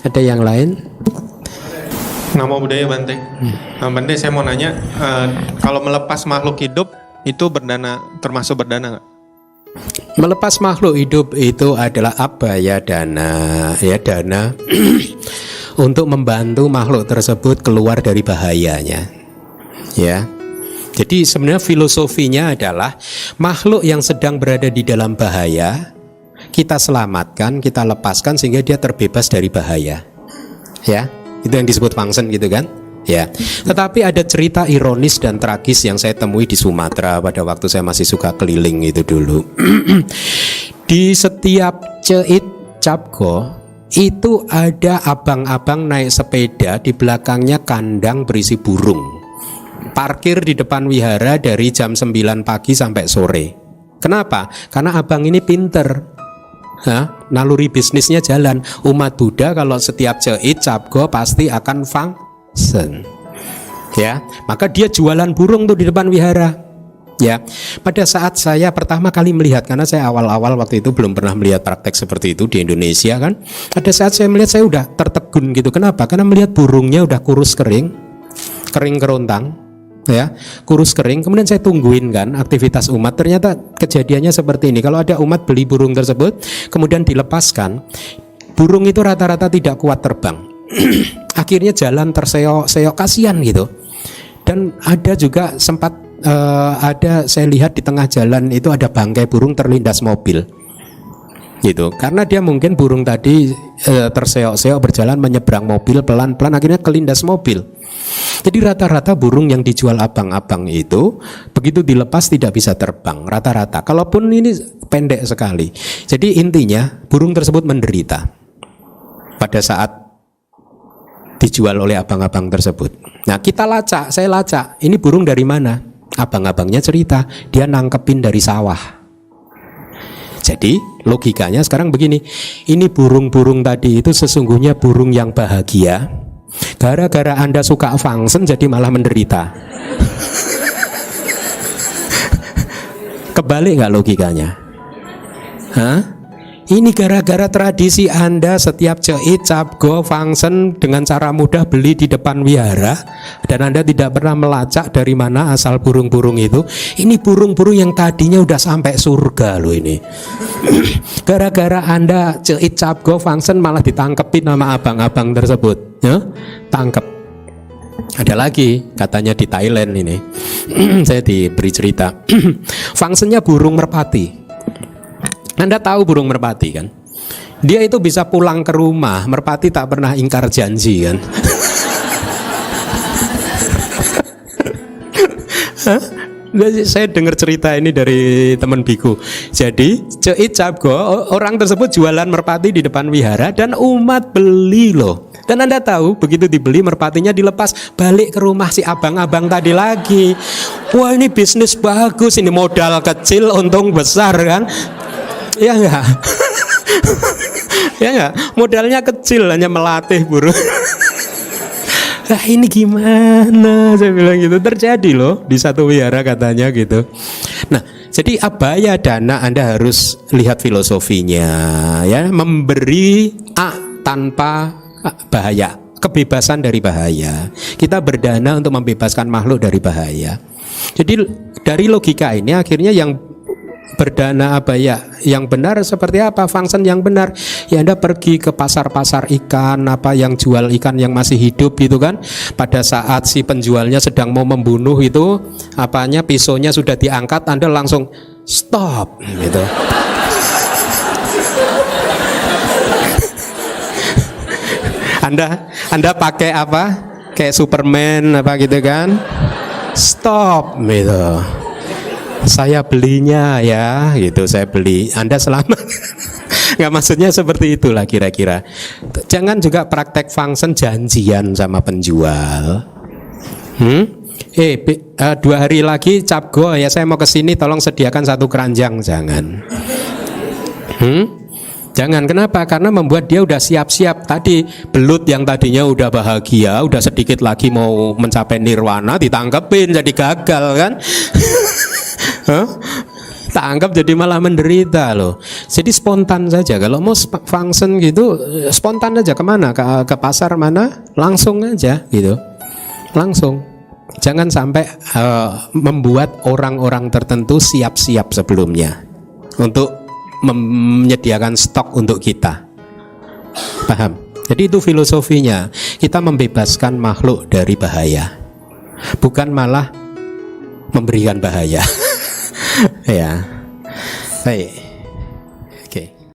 Ada yang lain? Nama budaya Bante. Bante, saya mau nanya, kalau melepas makhluk hidup itu berdana, termasuk berdana nggak? Melepas makhluk hidup itu adalah abaya dana, ya dana untuk membantu makhluk tersebut keluar dari bahayanya. Ya. Jadi sebenarnya filosofinya adalah makhluk yang sedang berada di dalam bahaya kita selamatkan, kita lepaskan sehingga dia terbebas dari bahaya. Ya, itu yang disebut fungsi gitu kan? Ya. Tetapi ada cerita ironis dan tragis yang saya temui di Sumatera pada waktu saya masih suka keliling itu dulu. Di setiap Ceit Capgo itu ada abang-abang naik sepeda, di belakangnya kandang berisi burung. Parkir di depan wihara dari jam 9 pagi sampai sore. Kenapa? Karena abang ini pinter. Naluri bisnisnya jalan. Umat Buddha kalau setiap Ceit Capgo pasti akan fungsi. Ya, maka dia jualan burung tuh di depan wihara. Ya, pada saat saya pertama kali melihat, karena saya awal-awal waktu itu belum pernah melihat praktek seperti itu di Indonesia kan. Pada saat saya melihat saya udah tertegun gitu. Kenapa? Karena melihat burungnya udah kurus kering kerontang. Ya, kurus kering. Kemudian saya tungguin kan aktivitas umat. Ternyata kejadiannya seperti ini. Kalau ada umat beli burung tersebut kemudian dilepaskan, burung itu rata-rata tidak kuat terbang. Akhirnya jalan terseok-seok, kasihan gitu. Dan ada juga sempat ada saya lihat di tengah jalan itu ada bangkai burung terlindas mobil gitu, karena dia mungkin burung tadi terseok-seok berjalan menyeberang mobil pelan-pelan, akhirnya kelindas mobil. Jadi rata-rata burung yang dijual abang-abang itu begitu dilepas tidak bisa terbang rata-rata, kalaupun ini pendek sekali. Jadi intinya burung tersebut menderita pada saat dijual oleh abang-abang tersebut. Nah kita lacak, saya lacak, ini burung dari mana? Abang-abangnya cerita, dia nangkepin dari sawah. Jadi logikanya sekarang begini, ini burung-burung tadi itu sesungguhnya burung yang bahagia. Gara-gara Anda suka fungsi jadi malah menderita. Kebalik nggak logikanya? Ini gara-gara tradisi Anda setiap Ceit Capgo fungsi dengan cara mudah beli di depan wihara, dan Anda tidak pernah melacak dari mana asal burung-burung itu. Ini burung-burung yang tadinya udah sampai surga loh ini. Gara-gara Anda Ceit Capgo fungsi malah ditangkepin sama abang-abang tersebut. Ya? Tangkep. Ada lagi katanya di Thailand ini. Saya diberi cerita. Fungsinya burung merpati. Anda tahu burung merpati kan? Dia itu bisa pulang ke rumah. Merpati tak pernah ingkar janji kan? Saya dengar cerita ini dari teman biku. Jadi Ceit Capgo, orang tersebut jualan merpati di depan wihara dan umat beli loh. Dan Anda tahu begitu dibeli merpatinya dilepas, balik ke rumah si abang-abang tadi lagi. Wah ini bisnis bagus, ini modal kecil untung besar kan? Ya enggak? Ya enggak? Modalnya kecil, hanya melatih burung. Nah ini gimana? Saya bilang gitu, terjadi loh di satu wihara katanya gitu. Nah jadi abaya dana Anda harus lihat filosofinya ya, memberi tanpa bahaya, kebebasan dari bahaya. Kita berdana untuk membebaskan makhluk dari bahaya. Jadi dari logika ini akhirnya yang berdana abaya yang benar seperti apa? Fungsi yang benar ya Anda pergi ke pasar-pasar ikan, apa yang jual ikan yang masih hidup gitu kan. Pada saat si penjualnya sedang mau membunuh itu, apanya pisaunya sudah diangkat, Anda langsung stop gitu. Anda pakai apa? Kayak Superman apa gitu kan? Stop gitu. Saya belinya ya gitu, saya beli, Anda selamat. Nggak, maksudnya seperti itulah kira-kira. Jangan juga praktek fungsi janjian sama penjual. 2 hari lagi Capgo ya saya mau kesini, tolong sediakan 1 keranjang. Jangan. Jangan, kenapa? Karena membuat dia udah siap-siap. Tadi belut yang tadinya udah bahagia, udah sedikit lagi mau mencapai nirwana, ditangkepin jadi gagal kan. Tak anggap jadi malah menderita loh. Jadi spontan saja. Kalau mau function gitu, spontan aja kemana? Ke pasar mana? Langsung aja gitu. Langsung. Jangan sampai membuat orang-orang tertentu siap-siap sebelumnya untuk menyediakan stok untuk kita. Paham? Jadi itu filosofinya. Kita membebaskan makhluk dari bahaya, bukan malah memberikan bahaya. Ya, baik.